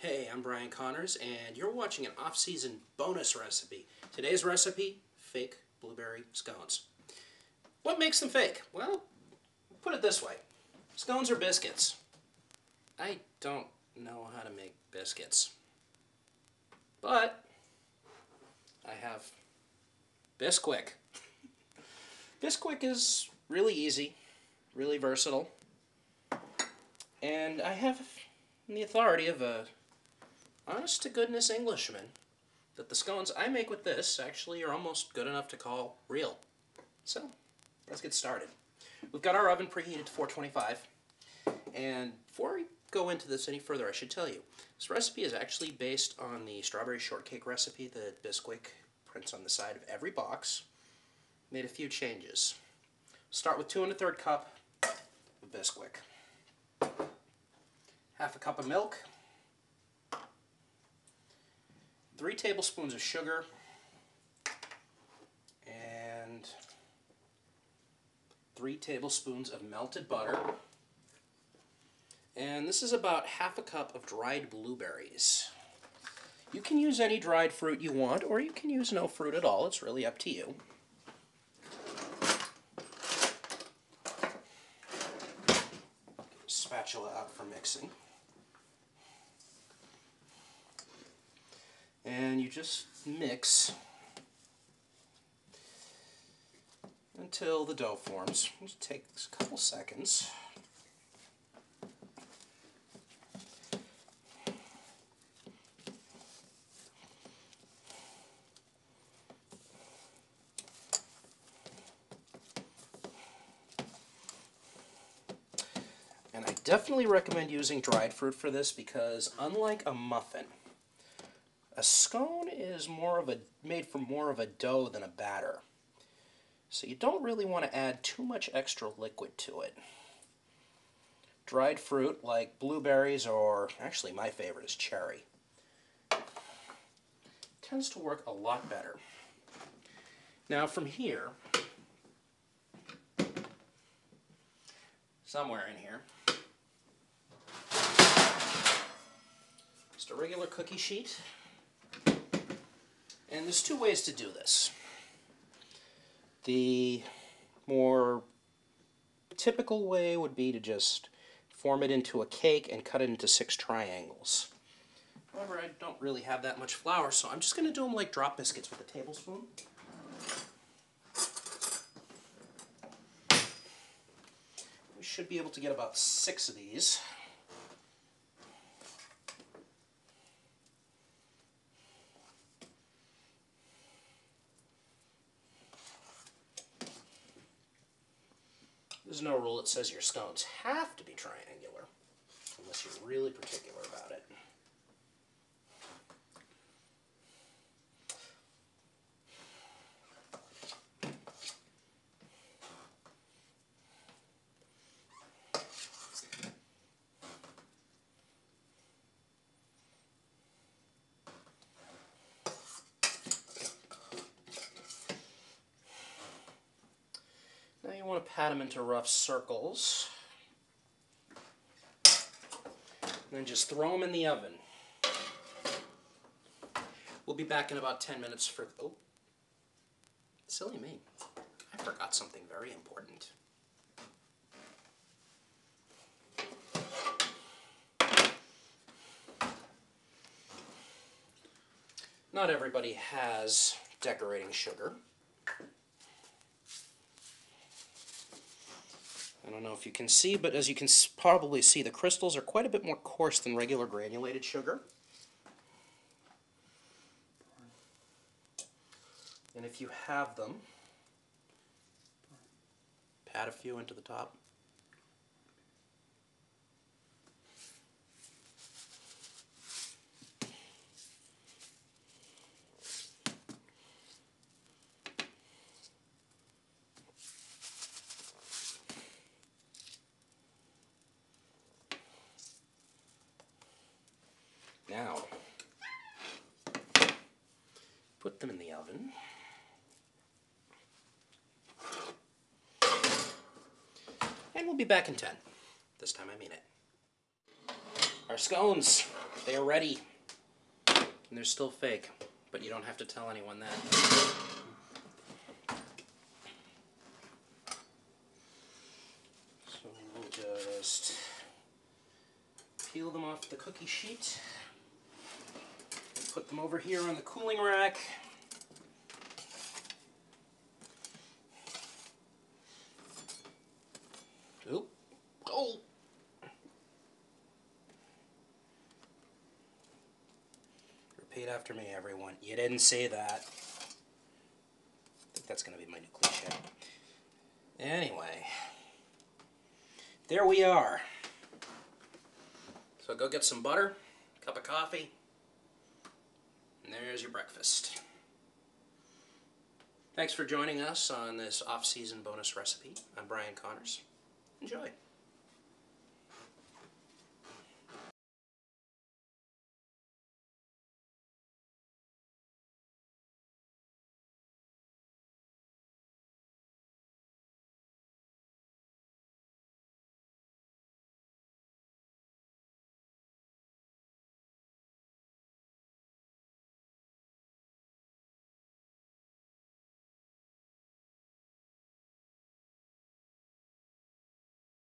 Hey, I'm Brian Connors, and you're watching an off-season bonus recipe. Today's recipe, fake blueberry scones. What makes them fake? Well, put it this way. Scones are biscuits. I don't know how to make biscuits. But I have Bisquick. Bisquick is really easy, really versatile, and I have the authority of a honest-to-goodness Englishman that the scones I make with this actually are almost good enough to call real. So, let's get started. We've got our oven preheated to 425, and before we go into this any further, I should tell you, this recipe is actually based on the strawberry shortcake recipe that Bisquick prints on the side of every box. Made a few changes. Start with 2 1/3 cup of Bisquick, half a cup of milk, 3 tablespoons of sugar, and 3 tablespoons of melted butter. And this is about half a cup of dried blueberries. You can use any dried fruit you want, or you can use no fruit at all. It's really up to you. Spatula out for mixing. And you just mix until the dough forms. It takes a couple seconds. And I definitely recommend using dried fruit for this because unlike a muffin, a scone is made from more of a dough than a batter. So you don't really want to add too much extra liquid to it. Dried fruit like blueberries, or actually my favorite is cherry, tends to work a lot better. Now from here, somewhere in here, just a regular cookie sheet. And there's 2 ways to do this. The more typical way would be to just form it into a cake and cut it into 6 triangles. However, I don't really have that much flour, so I'm just going to do them like drop biscuits with a tablespoon. We should be able to get about 6 of these. There's no rule that says your scones have to be triangular, unless you're really particular about it. Now you want to pat them into rough circles, and then just throw them in the oven. We'll be back in about 10 minutes for... Oh, silly me. I forgot something very important. Not everybody has decorating sugar. I don't know if you can see, but as you can probably see, the crystals are quite a bit more coarse than regular granulated sugar. And if you have them, pat a few into the top. Now, put them in the oven. And we'll be back in 10. This time I mean it. Our scones They are ready. And they're still fake, but you don't have to tell anyone that. So we'll just peel them off the cookie sheet. Put them over here on the cooling rack. Oop. Oh! Repeat after me, everyone. You didn't say that. I think that's going to be my new cliche. Anyway. There we are. So go get some butter, cup of coffee, and there's your breakfast. Thanks for joining us on this off-season bonus recipe. I'm Brian Connors. Enjoy.